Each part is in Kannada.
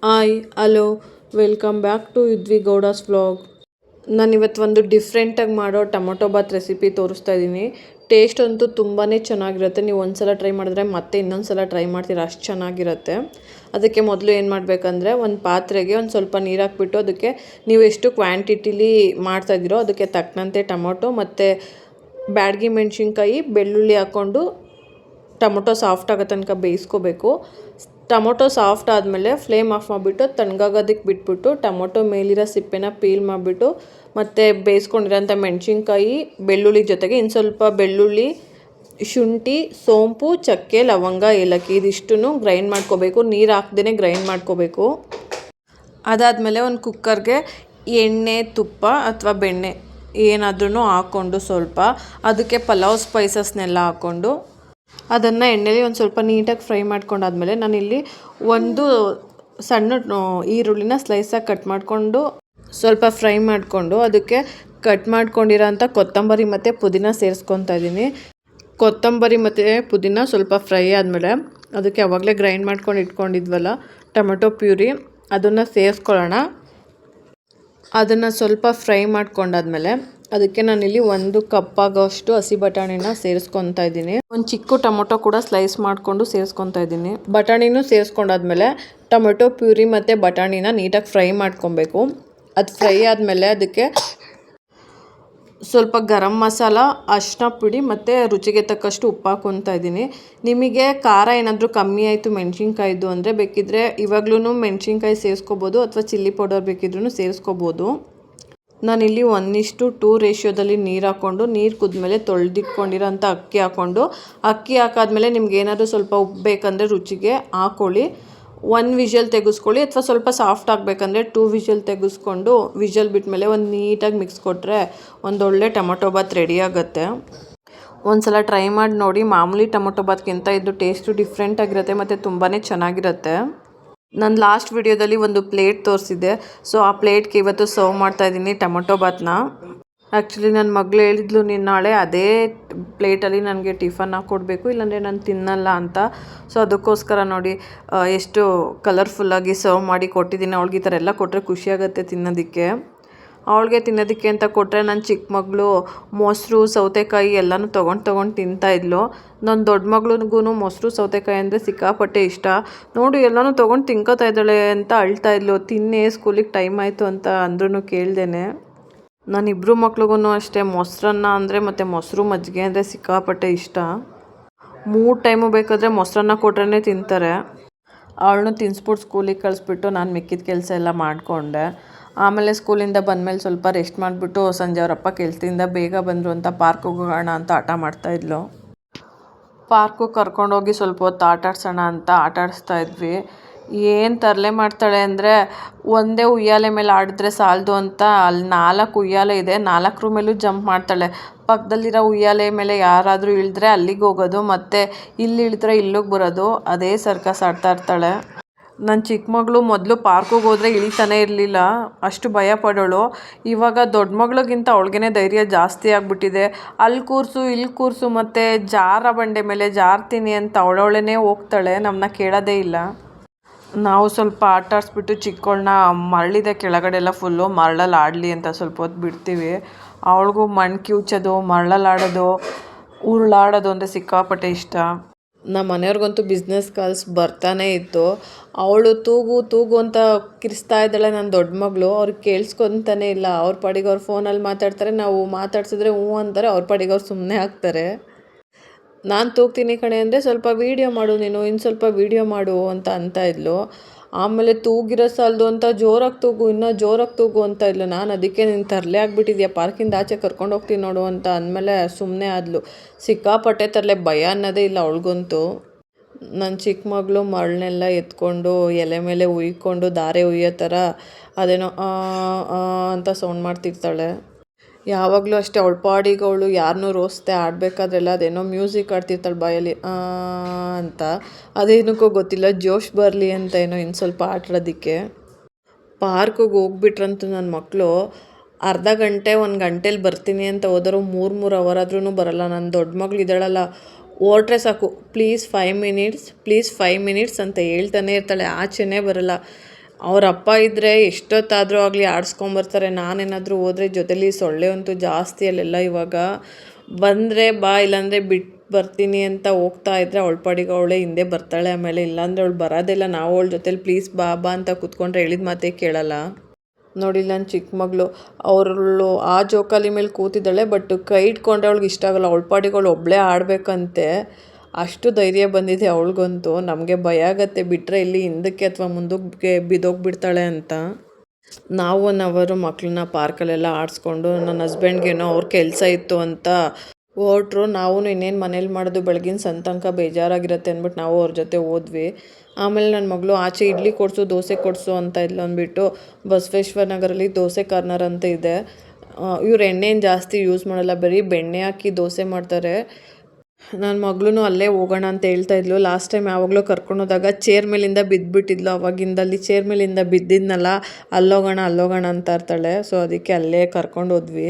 Hi hello welcome back to Yudvi Gowda's vlog. ನಾನು ಇವತ್ತು ಒಂದು ಡಿಫ್ರೆಂಟಾಗಿ ಮಾಡೋ ಟೊಮೊಟೊ ಬಾತ್ ರೆಸಿಪಿ ತೋರಿಸ್ತಾ ಇದ್ದೀನಿ. ಟೇಸ್ಟ್ ಅಂತೂ ತುಂಬಾ ಚೆನ್ನಾಗಿರುತ್ತೆ. ನೀವು ಒಂದು ಸಲ ಟ್ರೈ ಮಾಡಿದ್ರೆ ಮತ್ತೆ ಇನ್ನೊಂದು ಸಲ ಟ್ರೈ ಮಾಡ್ತೀರಾ, ಅಷ್ಟು ಚೆನ್ನಾಗಿರುತ್ತೆ. ಅದಕ್ಕೆ ಮೊದಲು ಏನು ಮಾಡಬೇಕಂದ್ರೆ ಒಂದು ಪಾತ್ರೆಗೆ ಒಂದು ಸ್ವಲ್ಪ ನೀರು ಹಾಕ್ಬಿಟ್ಟು ಅದಕ್ಕೆ ನೀವು ಎಷ್ಟು ಕ್ವಾಂಟಿಟಿಲಿ ಮಾಡ್ತಾಯಿದ್ದೀರೋ ಅದಕ್ಕೆ ತಕ್ಕಂತೆ ಟೊಮೊಟೊ ಮತ್ತು ಬ್ಯಾಡಗಿ ಮೆಣಸಿನ್ಕಾಯಿ ಬೆಳ್ಳುಳ್ಳಿ ಹಾಕ್ಕೊಂಡು ಟೊಮೊಟೊ ಸಾಫ್ಟ್ ಆಗೋ ತನಕ ಬೇಯಿಸ್ಕೋಬೇಕು. ಟೊಮೊಟೊ ಸಾಫ್ಟ್ ಆದಮೇಲೆ ಫ್ಲೇಮ್ ಆಫ್ ಮಾಡಿಬಿಟ್ಟು ತಣ್ಣಗಾಗೋದಕ್ಕೆ ಬಿಟ್ಬಿಟ್ಟು ಟೊಮೊಟೊ ಮೇಲಿರೋ ಸಿಪ್ಪೆನ ಪೀಲ್ ಮಾಡಿಬಿಟ್ಟು ಮತ್ತು ಬೇಯಿಸ್ಕೊಂಡಿರೋಂಥ ಮೆಣಸಿನ್ಕಾಯಿ ಬೆಳ್ಳುಳ್ಳಿ ಜೊತೆಗೆ ಇನ್ನು ಸ್ವಲ್ಪ ಬೆಳ್ಳುಳ್ಳಿ, ಶುಂಠಿ, ಸೋಂಪು, ಚಕ್ಕೆ, ಲವಂಗ, ಏಲಕ್ಕಿ ಇದಿಷ್ಟನ್ನು ಗ್ರೈಂಡ್ ಮಾಡ್ಕೋಬೇಕು. ನೀರು ಹಾಕ್ದೇ ಗ್ರೈಂಡ್ ಮಾಡ್ಕೋಬೇಕು. ಅದಾದಮೇಲೆ ಒಂದು ಕುಕ್ಕರ್ಗೆ ಎಣ್ಣೆ, ತುಪ್ಪ ಅಥವಾ ಬೆಣ್ಣೆ ಏನಾದ್ರೂ ಹಾಕ್ಕೊಂಡು ಸ್ವಲ್ಪ ಅದಕ್ಕೆ ಪಲಾವ್ ಸ್ಪೈಸಸ್ನೆಲ್ಲ ಹಾಕ್ಕೊಂಡು ಅದನ್ನು ಎಣ್ಣೆಲಿ ಒಂದು ಸ್ವಲ್ಪ ನೀಟಾಗಿ ಫ್ರೈ ಮಾಡ್ಕೊಂಡಾದ್ಮೇಲೆ ನಾನಿಲ್ಲಿ ಒಂದು ಸಣ್ಣ ಈರುಳ್ಳಿನ ಸ್ಲೈಸಾಗಿ ಕಟ್ ಮಾಡಿಕೊಂಡು ಸ್ವಲ್ಪ ಫ್ರೈ ಮಾಡಿಕೊಂಡು ಅದಕ್ಕೆ ಕಟ್ ಮಾಡ್ಕೊಂಡಿರೋಂಥ ಕೊತ್ತಂಬರಿ ಮತ್ತು ಪುದೀನ ಸೇರಿಸ್ಕೊತಾ ಇದ್ದೀನಿ. ಕೊತ್ತಂಬರಿ ಮತ್ತು ಪುದೀನ ಸ್ವಲ್ಪ ಫ್ರೈ ಆದಮೇಲೆ ಅದಕ್ಕೆ ಆವಾಗಲೇ ಗ್ರೈಂಡ್ ಮಾಡ್ಕೊಂಡು ಇಟ್ಕೊಂಡಿದ್ವಲ್ಲ ಟೊಮೆಟೊ ಪ್ಯೂರಿ ಅದನ್ನು ಸೇರಿಸ್ಕೊಳ್ಳೋಣ. ಅದನ್ನು ಸ್ವಲ್ಪ ಫ್ರೈ ಮಾಡ್ಕೊಂಡಾದ್ಮೇಲೆ ಅದಕ್ಕೆ ನಾನಿಲ್ಲಿ 1 ಕಪ್ ಆಗೋಷ್ಟು ಹಸಿ ಬಟಾಣಿನ ಸೇರಿಸ್ಕೊತಾ ಇದ್ದೀನಿ. ಒಂದು ಚಿಕ್ಕ ಟೊಮೊಟೊ ಕೂಡ ಸ್ಲೈಸ್ ಮಾಡಿಕೊಂಡು ಸೇರಿಸ್ಕೊತಾ ಇದ್ದೀನಿ. ಬಟಾಣಿನೂ ಸೇರಿಸ್ಕೊಂಡಾದ್ಮೇಲೆ ಟೊಮೆಟೊ ಪ್ಯೂರಿ ಮತ್ತು ಬಟಾಣಿನ ನೀಟಾಗಿ ಫ್ರೈ ಮಾಡ್ಕೊಬೇಕು. ಅದು ಫ್ರೈ ಆದಮೇಲೆ ಅದಕ್ಕೆ ಸ್ವಲ್ಪ ಗರಂ ಮಸಾಲ, ಅರಿಶಿನ ಪುಡಿ ಮತ್ತು ರುಚಿಗೆ ತಕ್ಕಷ್ಟು ಉಪ್ಪು ಹಾಕ್ಕೊತಾ ಇದ್ದೀನಿ. ನಿಮಗೆ ಖಾರ ಏನಾದರೂ ಕಮ್ಮಿ ಆಯಿತು ಮೆಣಸಿನ್ಕಾಯಿದು ಅಂದರೆ ಬೇಕಿದ್ದರೆ ಇವಾಗ್ಲೂ ಮೆಣಸಿನ್ಕಾಯಿ ಸೇರಿಸ್ಕೋಬೋದು ಅಥವಾ ಚಿಲ್ಲಿ ಪೌಡರ್ ಬೇಕಿದ್ರೂ ಸೇರಿಸ್ಕೋಬೋದು. ನಾನಿಲ್ಲಿ 1:2 ರೇಷಿಯೋದಲ್ಲಿ ನೀರು ಹಾಕ್ಕೊಂಡು ನೀರು ಕುದ್ಮೇಲೆ ತೊಳೆದಿಟ್ಕೊಂಡಿರೋಂಥ ಅಕ್ಕಿ ಹಾಕ್ಕೊಂಡು ಅಕ್ಕಿ ಹಾಕಾದ್ಮೇಲೆ ನಿಮ್ಗೆ ಏನಾದರೂ ಸ್ವಲ್ಪ ಉಪ್ಪು ಬೇಕಂದರೆ ರುಚಿಗೆ ಹಾಕ್ಕೊಳ್ಳಿ. 1 ವಿಷಲ್ ತೆಗೆಸ್ಕೊಳ್ಳಿ ಅಥವಾ ಸ್ವಲ್ಪ ಸಾಫ್ಟ್ ಆಗಬೇಕಂದ್ರೆ 2 ವಿಷಲ್ ತೆಗೆಸ್ಕೊಂಡು ವಿಷಲ್ ಬಿಟ್ಮೇಲೆ ಒಂದು ನೀಟಾಗಿ ಮಿಕ್ಸ್ ಕೊಟ್ಟರೆ ಒಂದೊಳ್ಳೆ ಟೊಮೊಟೊ ಬಾತ್ ರೆಡಿ ಆಗುತ್ತೆ. ಒಂದು ಸಲ ಟ್ರೈ ಮಾಡಿ ನೋಡಿ. ಮಾಮೂಲಿ ಟೊಮೊಟೊ ಬಾತ್ಗಿಂತ ಇದು ಟೇಸ್ಟು ಡಿಫ್ರೆಂಟ್ ಆಗಿರುತ್ತೆ ಮತ್ತು ತುಂಬಾ ಚೆನ್ನಾಗಿರುತ್ತೆ. ನಾನು ಲಾಸ್ಟ್ ವಿಡಿಯೋದಲ್ಲಿ ಒಂದು ಪ್ಲೇಟ್ ತೋರಿಸಿದ್ದೆ. ಸೊ ಆ ಪ್ಲೇಟ್ಗೆ ಇವತ್ತು ಸರ್ವ್ ಮಾಡ್ತಾಯಿದ್ದೀನಿ ಟೊಮೊಟೊ ಬಾತ್ನ. ಆ್ಯಕ್ಚುಲಿ ನನ್ನ ಮಗಳು ಹೇಳಿದ್ಲು ನೀನು ನಾಳೆ ಅದೇ ಪ್ಲೇಟಲ್ಲಿ ನನಗೆ ಟಿಫನ್ ಹಾಕ್ಕೊಡ್ಬೇಕು, ಇಲ್ಲಾಂದರೆ ನಾನು ತಿನ್ನಲ್ಲ ಅಂತ. ಸೊ ಅದಕ್ಕೋಸ್ಕರ ನೋಡಿ ಎಷ್ಟು ಕಲರ್ಫುಲ್ಲಾಗಿ ಸರ್ವ್ ಮಾಡಿ ಕೊಟ್ಟಿದ್ದೀನಿ. ಅವಳಿಗೆ ಈ ಥರ ಎಲ್ಲ ಕೊಟ್ಟರೆ ಖುಷಿಯಾಗುತ್ತೆ ತಿನ್ನೋದಕ್ಕೆ. ಅವಳಿಗೆ ತಿನ್ನೋದಕ್ಕೆ ಅಂತ ಕೊಟ್ಟರೆ ನನ್ನ ಚಿಕ್ಕ ಮಗಳು ಮೊಸರು, ಸೌತೆಕಾಯಿ ಎಲ್ಲನೂ ತೊಗೊಂಡು ತಿಂತಾಯಿದ್ಲು. ನನ್ನ ದೊಡ್ಡ ಮಗಳಿಗೂ ಮೊಸರು, ಸೌತೆಕಾಯಿ ಅಂದರೆ ಸಿಕ್ಕಾಪಟ್ಟೆ ಇಷ್ಟ. ನೋಡು ಎಲ್ಲನೂ ತೊಗೊಂಡು ತಿನ್ಕೋತಾ ಇದ್ದಾಳೆ ಅಂತ ಅಳ್ತಾಯಿದ್ಲು. ತಿನ್ನೇ ಸ್ಕೂಲಿಗೆ ಟೈಮ್ ಆಯಿತು ಅಂತ ಅಂದ್ರೂ ಕೇಳ್ದೇನೆ. ನನ್ನ ಇಬ್ಬರು ಮಕ್ಳಿಗೂ ಅಷ್ಟೇ ಮೊಸರನ್ನ ಅಂದರೆ ಮತ್ತು ಮೊಸರು ಮಜ್ಜಿಗೆ ಅಂದರೆ ಸಿಕ್ಕಾಪಟ್ಟೆ ಇಷ್ಟ. 3 ಟೈಮು ಬೇಕಾದರೆ ಮೊಸರನ್ನ ಕೊಟ್ರೇ ತಿಂತಾರೆ. ಅವಳನ್ನು ತಿನ್ನಿಸ್ಬಿಟ್ಟು ಸ್ಕೂಲಿಗೆ ಕಳಿಸ್ಬಿಟ್ಟು ನಾನು ಮಿಕ್ಕಿದ ಕೆಲಸ ಎಲ್ಲ ಮಾಡಿಕೊಂಡೆ. ಆಮೇಲೆ ಸ್ಕೂಲಿಂದ ಬಂದಮೇಲೆ ಸ್ವಲ್ಪ ರೆಸ್ಟ್ ಮಾಡಿಬಿಟ್ಟು ಸಂಜೆ ಅವರಪ್ಪ ಕೆಲಸದಿಂದ ಬೇಗ ಬಂದರು ಅಂತ ಪಾರ್ಕಿಗೆ ಹೋಗೋಣ ಅಂತ ಆಟ ಮಾಡ್ತಾಯಿದ್ಲು. ಪಾರ್ಕಿಗೆ ಕರ್ಕೊಂಡೋಗಿ ಸ್ವಲ್ಪ ಹೊತ್ತು ಆಟ ಆಡ್ಸೋಣ ಅಂತ ಆಟ ಆಡಿಸ್ತಾ ಇದ್ವಿ. ಏನು ತರಲೆ ಮಾಡ್ತಾಳೆ ಅಂದರೆ ಒಂದೇ ಉಯ್ಯಾಲೆ ಮೇಲೆ ಆಡಿದ್ರೆ ಸಾಲದು ಅಂತ ಅಲ್ಲಿ 4 ಉಯ್ಯಾಲೆ ಇದೆ, 4ರ ಮೇಲೂ ಜಂಪ್ ಮಾಡ್ತಾಳೆ. ಪಕ್ಕದಲ್ಲಿರೋ ಉಯ್ಯಾಲೆ ಮೇಲೆ ಯಾರಾದರೂ ಇಳಿದ್ರೆ ಅಲ್ಲಿಗೆ ಹೋಗೋದು, ಮತ್ತು ಇಲ್ಲಿ ಇಳಿದ್ರೆ ಇಲ್ಲಿಗೆ ಬರೋದು, ಅದೇ ಸರ್ಕಸ್ ಆಡ್ತಾ ಇರ್ತಾಳೆ. ನನ್ನ ಚಿಕ್ಕ ಮಗಳು ಮೊದಲು ಪಾರ್ಕಿಗೆ ಹೋದರೆ ಇಳಿತಾನೆ ಇರಲಿಲ್ಲ, ಅಷ್ಟು ಭಯ ಪಡೋಳು. ಇವಾಗ ದೊಡ್ಡ ಮಗಳಿಗಿಂತ ಅವಳಿಗೇ ಧೈರ್ಯ ಜಾಸ್ತಿ ಆಗಿಬಿಟ್ಟಿದೆ. ಅಲ್ಲಿ ಕೂರಿಸು ಇಲ್ಲಿ ಕೂರಿಸು ಮತ್ತು ಜಾರ ಬಂಡೆ ಮೇಲೆ ಜಾರ್ತೀನಿ ಅಂತ ಅವಳವಳೇ ಹೋಗ್ತಾಳೆ, ನಮ್ಮನ್ನ ಕೇಳೋದೇ ಇಲ್ಲ. ನಾವು ಸ್ವಲ್ಪ ಆಟ ಆಡಿಸ್ಬಿಟ್ಟು ಚಿಕ್ಕವಳನ್ನ ಮರಳಿದೆ ಕೆಳಗಡೆ ಎಲ್ಲ ಫುಲ್ಲು ಮರಳಲ್ಲಿ ಆಡಲಿ ಅಂತ ಸ್ವಲ್ಪ ಹೊತ್ತು ಬಿಡ್ತೀವಿ. ಅವಳಿಗೂ ಮಣ್ಣು ಕಿವುಚೋದು, ಮರಳಲ್ಲಿ ಆಡೋದು, ಉರುಳಾಡೋದು ಅಂದರೆ ಸಿಕ್ಕಾಪಟ್ಟೆ ಇಷ್ಟ. ನಮ್ಮ ಮನೆಯವ್ರಿಗಂತೂ ಬಿಸ್ನೆಸ್ ಕಾಲ್ಸ್ ಬರ್ತಾನೆ ಇತ್ತು. ಅವಳು ತೂಗು ಅಂತ ಕಿರಿಸ್ತಾ ಇದ್ದಾಳೆ ನನ್ನ ದೊಡ್ಡ ಮಗಳು. ಅವ್ರಿಗೆ ಕೇಳಿಸ್ಕೊತಾನೆ ಇಲ್ಲ. ಅವ್ರ ಪಾಡಿಗೆ ಅವ್ರು ಫೋನಲ್ಲಿ ಮಾತಾಡ್ತಾರೆ, ನಾವು ಮಾತಾಡ್ಸಿದ್ರೆ ಹ್ಞೂ ಅಂತಾರೆ, ಅವ್ರ ಪಾಡಿಗೆ ಅವ್ರು ಸುಮ್ಮನೆ ಆಗ್ತಾರೆ. ನಾನು ತೂಗ್ತೀನಿ ಕಣೆ ಅಂದರೆ ಸ್ವಲ್ಪ ವೀಡಿಯೋ ಮಾಡು ನೀನು, ಇನ್ನು ಸ್ವಲ್ಪ ವೀಡಿಯೋ ಮಾಡು ಅಂತ ಇದ್ಲು. ಆಮೇಲೆ ತೂಗಿರೋ ಸಾಲದು ಅಂತ ಜೋರಾಗಿ ತೂಗು, ಇನ್ನೂ ಜೋರಾಗಿ ತೂಗು ಅಂತ ಇದ್ಲು. ನಾನು ಅದಕ್ಕೆ ನೀನು ತರಲೆ ಆಗಿಬಿಟ್ಟಿದ್ಯಾ, ಪಾರ್ಕಿಂದ ಆಚೆ ಕರ್ಕೊಂಡು ಹೋಗ್ತೀನಿ ನೋಡು ಅಂತ ಅಂದಮೇಲೆ ಸುಮ್ಮನೆ ಆದ್ಲು. ಸಿಕ್ಕಾಪಟ್ಟೆ ತರಲೆ, ಭಯ ಅನ್ನೋದೇ ಇಲ್ಲ ಅವಳಿಗಂತೂ. ನನ್ನ ಚಿಕ್ಕ ಮಗಳು ಮರಳನ್ನೆಲ್ಲ ಎತ್ಕೊಂಡು ಎಲೆ ಮೇಲೆ ಉಯ್ಕೊಂಡು ದಾರೆ ಉಯ್ಯೋ ಥರ ಅದೇನೋ ಅಂತ ಸೌಂಡ್ ಮಾಡ್ತಿರ್ತಾಳೆ. ಯಾವಾಗಲೂ ಅಷ್ಟೇ ಅವಳ ಪಾಡಿಗೆ ಅವಳು ಯಾರನ್ನೂ ರೋಸ್ತೆ ಆಡಬೇಕಾದ್ರೆಲ್ಲ ಅದೇನೋ ಮ್ಯೂಸಿಕ್ ಆಡ್ತಿರ್ತಾಳೆ ಬಾಯಲ್ಲಿ ಅಂತ. ಅದೇನಕ್ಕೋ ಗೊತ್ತಿಲ್ಲ, ಜೋಶ್ ಬರಲಿ ಅಂತ ಏನೋ ಇನ್ನು ಸ್ವಲ್ಪ ಆಟಾಡೋದಕ್ಕೆ. ಪಾರ್ಕಿಗೆ ಹೋಗ್ಬಿಟ್ರಂತೂ ನನ್ನ ಮಕ್ಕಳು ಅರ್ಧ ಗಂಟೆ 1 ಗಂಟೇಲಿ ಬರ್ತೀನಿ ಅಂತ ಹೋದರೂ 3 ಅವರ್ ಆದ್ರೂ ಬರೋಲ್ಲ. ನನ್ನ ದೊಡ್ಡ ಮಗಳು ಇದ್ದಾಳಲ್ಲ, ಹೊರಟ್ರೆ ಸಾಕು ಪ್ಲೀಸ್ 5 ಮಿನಿಟ್ಸ್ ಅಂತ ಹೇಳ್ತಾನೆ ಇರ್ತಾಳೆ, ಆಚೆನೇ ಬರೋಲ್ಲ. ಅವ್ರ ಅಪ್ಪ ಇದ್ದರೆ ಎಷ್ಟೊತ್ತಾದರೂ ಆಗಲಿ ಆಡಿಸ್ಕೊಂಬರ್ತಾರೆ. ನಾನೇನಾದರೂ ಹೋದರೆ ಜೊತೇಲಿ ಸೊಳ್ಳೆ ಅಂತೂ ಜಾಸ್ತಿ ಅಲ್ಲೆಲ್ಲ ಇವಾಗ. ಬಂದರೆ ಬಾ, ಇಲ್ಲಾಂದರೆ ಬಿಟ್ಟು ಬರ್ತೀನಿ ಅಂತ ಹೋಗ್ತಾ ಇದ್ದರೆ ಅವಳ ಪಾಡಿಗೆ ಅವಳೇ ಹಿಂದೆ ಬರ್ತಾಳೆ. ಆಮೇಲೆ ಇಲ್ಲಾಂದರೆ ಅವಳು ಬರೋದಿಲ್ಲ. ನಾವು ಅವಳ ಜೊತೇಲಿ ಪ್ಲೀಸ್ ಬಾ ಬಾ ಅಂತ ಕೂತ್ಕೊಂಡ್ರೆ ಹೇಳಿದ ಮಾತೇ ಕೇಳಲ್ಲ. ನೋಡಿ ನನ್ನ ಚಿಕ್ಕ ಮಗಳು ಅವಳು ಆ ಜೋಕಾಲಿ ಮೇಲೆ ಕೂತಿದ್ದಾಳೆ, ಬಟ್ ಕೈ ಇಟ್ಕೊಂಡ್ರೆ ಅವಳಿಗೆ ಇಷ್ಟ ಆಗಲ್ಲ. ಅವಳ ಪಾಡಿಗೆ ಅವಳು ಒಬ್ಬಳೇ ಆಡಬೇಕಂತೆ. ಅಷ್ಟು ಧೈರ್ಯ ಬಂದಿದೆ ಅವಳಿಗಂತೂ. ನಮಗೆ ಭಯ ಆಗತ್ತೆ ಬಿಟ್ಟರೆ ಇಲ್ಲಿ ಹಿಂದಕ್ಕೆ ಅಥವಾ ಮುಂದಕ್ಕೆ ಬಿದ್ದೋಗ್ಬಿಡ್ತಾಳೆ ಅಂತ. ನಾವು 1 ಅವರು ಮಕ್ಕಳನ್ನ ಪಾರ್ಕಲ್ಲೆಲ್ಲ ಆಡಿಸ್ಕೊಂಡು ನನ್ನ ಹಸ್ಬೆಂಡ್ಗೇನೋ ಅವ್ರ ಕೆಲಸ ಇತ್ತು ಅಂತ ಹೊರಟ್ರು. ನಾವು ಇನ್ನೇನು ಮನೇಲಿ ಮಾಡೋದು, ಬೆಳಗಿನ ತನಕ ಬೇಜಾರಾಗಿರುತ್ತೆ ಅಂದ್ಬಿಟ್ಟು ನಾವು ಅವ್ರ ಜೊತೆ ಹೋದ್ವಿ. ಆಮೇಲೆ ನನ್ನ ಮಗಳು ಆಚೆ ಇಡ್ಲಿ ಕೊಡಿಸು, ದೋಸೆ ಕೊಡಿಸು ಅಂತ ಇದ್ಲು ಅಂದ್ಬಿಟ್ಟು ಬಸವೇಶ್ವರ ನಗರಲ್ಲಿ ದೋಸೆ ಕಾರ್ನರ್ ಅಂತ ಇದೆ. ಇವ್ರು ಎಣ್ಣೆನ ಜಾಸ್ತಿ ಯೂಸ್ ಮಾಡಲ್ಲ, ಬರೀ ಬೆಣ್ಣೆ ಹಾಕಿ ದೋಸೆ ಮಾಡ್ತಾರೆ. ನನ್ನ ಮಗಳೂ ಅಲ್ಲೇ ಹೋಗೋಣ ಅಂತ ಹೇಳ್ತಾ ಇದ್ಲು. ಲಾಸ್ಟ್ ಟೈಮ್ ಯಾವಾಗಲೂ ಕರ್ಕೊಂಡೋದಾಗ ಚೇರ್ ಮೇಲಿಂದ ಬಿದ್ದುಬಿಟ್ಟಿದ್ಲು. ಅವಾಗಿಂದ ಅಲ್ಲಿ ಚೇರ್ ಮೇಲಿಂದ ಬಿದ್ದಿದ್ನಲ್ಲ, ಅಲ್ಲೋಗೋಣ ಅಂತ ಇರ್ತಾಳೆ. ಸೊ ಅದಕ್ಕೆ ಅಲ್ಲೇ ಕರ್ಕೊಂಡು ಹೋದ್ವಿ.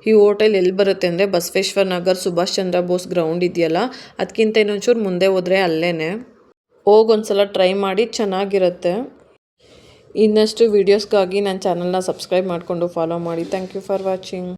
ಈ ಹೋಟೆಲ್ ಎಲ್ಲಿ ಬರುತ್ತೆ ಅಂದರೆ ಬಸವೇಶ್ವರ ನಗರ್ ಸುಭಾಷ್ ಚಂದ್ರ ಬೋಸ್ ಗ್ರೌಂಡ್ ಇದೆಯಲ್ಲ, ಅದಕ್ಕಿಂತ ಇನ್ನೊಂಚೂರು ಮುಂದೆ ಹೋದರೆ ಅಲ್ಲೇ. ಒಂದ್ಸಲ ಟ್ರೈ ಮಾಡಿ, ಚೆನ್ನಾಗಿರುತ್ತೆ. ಇನ್ನಷ್ಟು ವೀಡಿಯೋಸ್ಗಾಗಿ ನನ್ನ ಚಾನಲ್ನ ಸಬ್ಸ್ಕ್ರೈಬ್ ಮಾಡಿಕೊಂಡು ಫಾಲೋ ಮಾಡಿ. Thank you for watching.